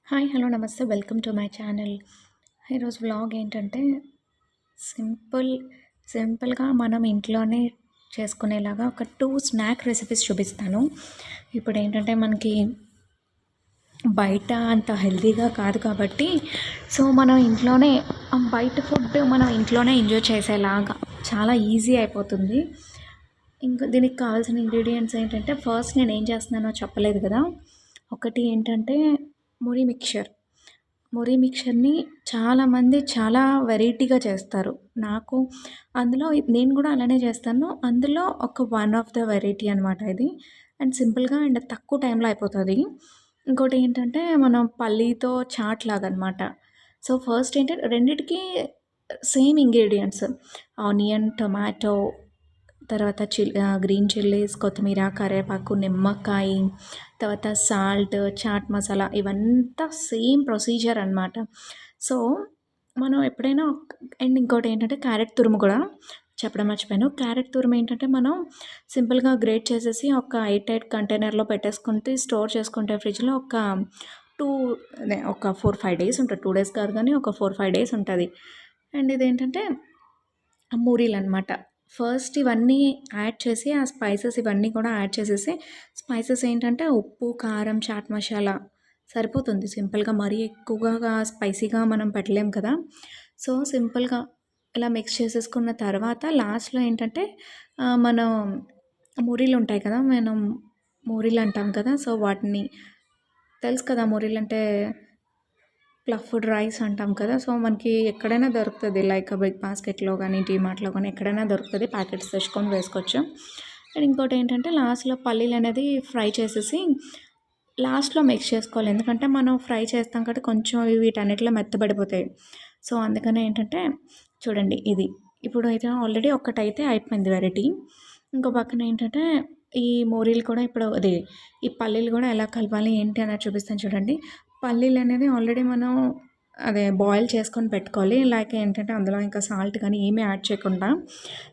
Hi hello నమస్తే welcome to my channel. ఈరోజు vlog ఏంటంటే సింపుల్ సింపుల్గా మనం ఇంట్లోనే చేసుకునేలాగా ఒక 2 స్నాక్ రెసిపీస్ చూపిస్తాను. ఇప్పుడు ఏంటంటే మనకి బయట అంత హెల్తీగా కాదు కాబట్టి మనం ఇంట్లోనే బయట ఫుడ్ మనం ఇంట్లోనే ఎంజాయ్ చేసేలాగా చాలా ఈజీ అయిపోతుంది. ఇంకా దీనికి కావాల్సిన ఇంగ్రీడియంట్స్ ఏంటంటే ఫస్ట్ నేను ఏం చేస్తున్నానో చెప్పలేదు కదా. ఒకటి ఏంటంటే మురి మిక్చర్. మురి మిక్చర్‌ని చాలామంది చాలా వెరైటీగా చేస్తారు. నాకు అందులో నేను కూడా అలానే చేస్తాను. అందులో ఒక వన్ ఆఫ్ ద వెరైటీ అనమాట ఇది. అండ్ సింపుల్‌గా అండ్ తక్కువ టైంలో అయిపోతది. ఇంకోటి ఏంటంటే మనం పల్లీతో చాట్ లాగా అనమాట. సో, ఫస్ట్ ఏంటంటే రెండిటికి సేమ్ ఇంగ్రీడియెంట్స్ ఆనియన్, టొమాటో తర్వాత గ్రీన్ చిల్లీస్, కొత్తిమీర, కరివేపాకు, నిమ్మకాయ, తర్వాత సాల్ట్, చాట్ మసాలా ఇవంతా సేమ్ ప్రొసీజర్ అనమాట. సో, మనం ఎప్పుడైనా అండ్ ఇంకోటి ఏంటంటే క్యారెట్ తురుము కూడా చెప్పడం మర్చిపోయాను. క్యారెట్ తురుము ఏంటంటే మనం సింపుల్‌గా గ్రేట్ చేసేసి ఒక ఎయిర్ టైట్ కంటైనర్‌లో పెట్టేసుకుంటే స్టోర్ చేసుకుంటే ఫ్రిడ్జ్‌లో ఒక 2 ఒక 4, 5 డేస్ ఉంటది. 2 డేస్ కాదు గానీ ఒక 4, 5 డేస్ ఉంటది. అండ్ ఇదేంటంటే పూరీలనమాట. ఫస్ట్ ఇవన్నీ యాడ్ చేసి, ఆ స్పైసెస్ ఇవన్నీ కూడా యాడ్ చేసేసి, స్పైసెస్ ఏంటంటే ఉప్పు, కారం, చాట్ మసాలా సరిపోతుంది సింపుల్‌గా. మరీ ఎక్కువగా స్పైసీగా మనం పెట్టలేం కదా. సో, సింపుల్‌గా ఇలా మిక్స్ చేసేసుకున్న తర్వాత లాస్ట్‌లో ఏంటంటే మనం పూరీలుంటాయి కదా. మనం పూరీలంటాం కదా. సో, వాటిని తెలుసు కదా పూరీలంటే ప్లఫ్డ్ రైస్ అంటాం కదా. సో, మనకి ఎక్కడైనా దొరుకుతది. లైక్ బిగ్ బాస్కెట్‌లో గానీ, డీమార్ట్‌లో గానీ ఎక్కడైనా దొరుకుతది. ప్యాకెట్స్ తెచ్చుకొని వేసుకోవచ్చు. అండ్ ఇంకోటేంటంటే లాస్ట్‌లో పల్లీలనేది ఫ్రై చేసేసి లాస్ట్‌లో మిక్స్ చేసుకోవాలి. ఎందుకంటే మనం ఫ్రై చేస్తాం కాబట్టి కొంచెం వీటన్నిటిలో మెత్తబడిపోతాయి. సో, అందుకనే ఏంటంటే చూడండి ఇది. ఇప్పుడైతే ఆల్రెడీ ఒక్కటైతే అయిపోయింది వెరైటీ. ఇంకో పక్కన ఏంటంటే ఈ మూరీలు కూడా ఇప్పుడు ఈ పల్లీలు కూడా ఎలా కలపాలి ఏంటి అనేది చూపిస్తాను చూడండి. పల్లీలనేది ఆల్రెడీ మనం బాయిల్ చేసుకొని పెట్టుకోవాలి. లైక్ ఏంటంటే అందులో ఇంకా సాల్ట్ కానీ ఏమీ యాడ్ చేయకుండా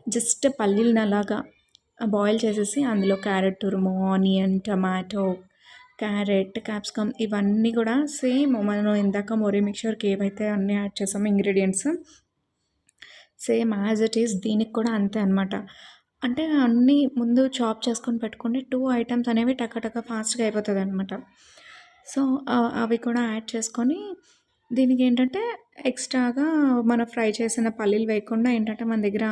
జస్ట్ పల్లీలని అలాగా బాయిల్ చేసేసి అందులో క్యారెట్ తురుము, ఆనియన్, టమాటో, క్యారెట్, క్యాప్సికమ్ ఇవన్నీ కూడా సేమ్ మనం ఇందాక మొరీ మిక్చర్‌కి ఏవైతే అన్నీ యాడ్ చేసామో ingredients same as it is దీనికి కూడా అంతే అనమాట. అంటే అన్నీ ముందు చాప్ చేసుకొని పెట్టుకుంటే 2 ఐటెమ్స్ అనేవి టక ఫాస్ట్‌గా అయిపోతదనమాట. సో, అవి కూడా యాడ్ చేసుకొని దీనికేంటంటే ఎక్స్‌ట్రాగా మనం ఫ్రై చేసిన పల్లీలు వేయకుండా ఏంటంటే మన దగ్గర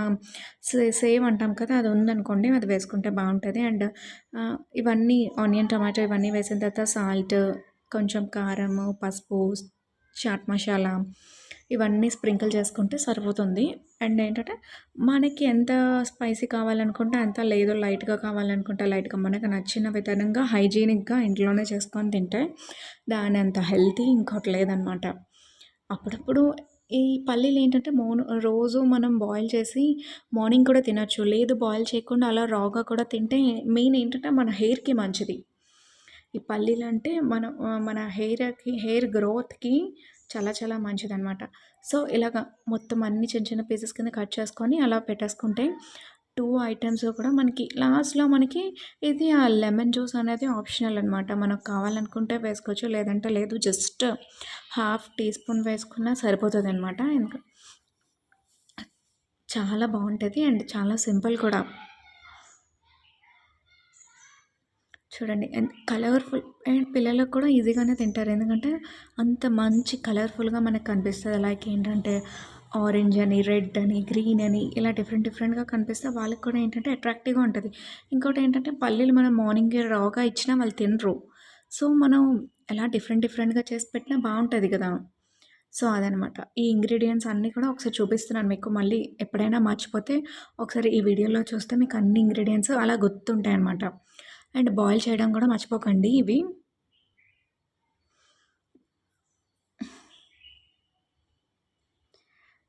సేవ్ అంటాం కదా. అది ఉందనుకోండి అది వేసుకుంటే బావుంటది. అండ్ ఇవన్నీ ఆనియన్, టమాటో ఇవన్నీ వేసిన తర్వాత సాల్ట్, కొంచెం కారము, పసుపు, చాట్ మసాలా ఇవన్నీ స్ప్రింకిల్ చేసుకుంటే సరిపోతుంది. అండ్ ఏంటంటే మనకి ఎంత స్పైసీ కావాలనుకుంటే అంత, లేదు లైట్‌గా కావాలనుకుంటే లైట్‌గా మనకు నచ్చిన విధంగా హైజీనిక్‌గా ఇంట్లోనే చేసుకొని తింటే దానంత హెల్తీ ఇంకోటి లేదనమాట. అప్పుడప్పుడు ఈ పల్లీలేంటంటే రోజు మనం బాయిల్ చేసి మార్నింగ్ కూడా తినొచ్చు. లేదు బాయిల్ చేయకుండా అలా రాగా కూడా తింటే మెయిన్ ఏంటంటే మన హెయిర్‌కి మంచిది. ఈ పల్లీలంటే మన హెయిర్ గ్రోత్‌కి చాలా మంచిదనమాట. సో, ఇలాగ మొత్తం అన్ని చిన్న చిన్న పీసెస్ కింద కట్ చేసుకొని అలా పెట్టేసుకుంటే 2 ఐటెమ్స్ కూడా మనకి లాస్ట్‌లో మనకి ఇది లెమన్ జ్యూస్ అనేది ఆప్షనల్ అనమాట. మనకు కావాలనుకుంటే వేసుకోవచ్చు. లేదంటే లేదు. జస్ట్ హాఫ్ టీ స్పూన్ వేసుకున్నా సరిపోతదనమాట. ఇంకా చాలా బావుంటది అండ్ చాలా సింపుల్ కూడా. చూడండి కలర్‌ఫుల్ అండ్ పిల్లలకు కూడా ఈజీగానే తింటారు. ఎందుకంటే అంత మంచి కలర్‌ఫుల్‌గా మనకు కనిపిస్తది. లైక్ ఏంటంటే ఆరెంజ్ అని, రెడ్ అని, గ్రీన్ అని ఇలా డిఫరెంట్‌గా కనిపిస్తే వాళ్ళకి కూడా ఏంటంటే అట్రాక్టివ్‌గా ఉంటది. ఇంకోటేంటంటే పల్లీలు మనం మార్నింగే రాగా ఇచ్చినా వాళ్ళు తినరు. సో, మనం ఎలా డిఫరెంట్‌గా చేసి పెట్టినా బావుంటది కదా. సో, అదనమాట. ఈ ఇంగ్రీడియెంట్స్ అన్నీ కూడా ఒకసారి చూపిస్తున్నాను మీకు. మళ్ళీ ఎప్పుడైనా మర్చిపోతే ఒకసారి ఈ వీడియోలో చూస్తే మీకు అన్ని ఇంగ్రీడియెంట్స్ అలా గుర్తుంటాయనమాట. అండ్ బాయిల్ చేయడం కూడా మర్చిపోకండి ఇవి.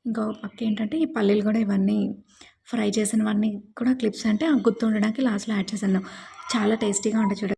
ఇంకో పక్కేంటంటే ఈ పల్లీలు కూడా ఇవన్నీ ఫ్రై చేసినవన్నీ కూడా క్లిప్స్ అంటే గుర్తుండడానికి లాస్ట్‌లో యాడ్ చేశాను. చాలా టేస్టీగా ఉంటాయి చూడండి.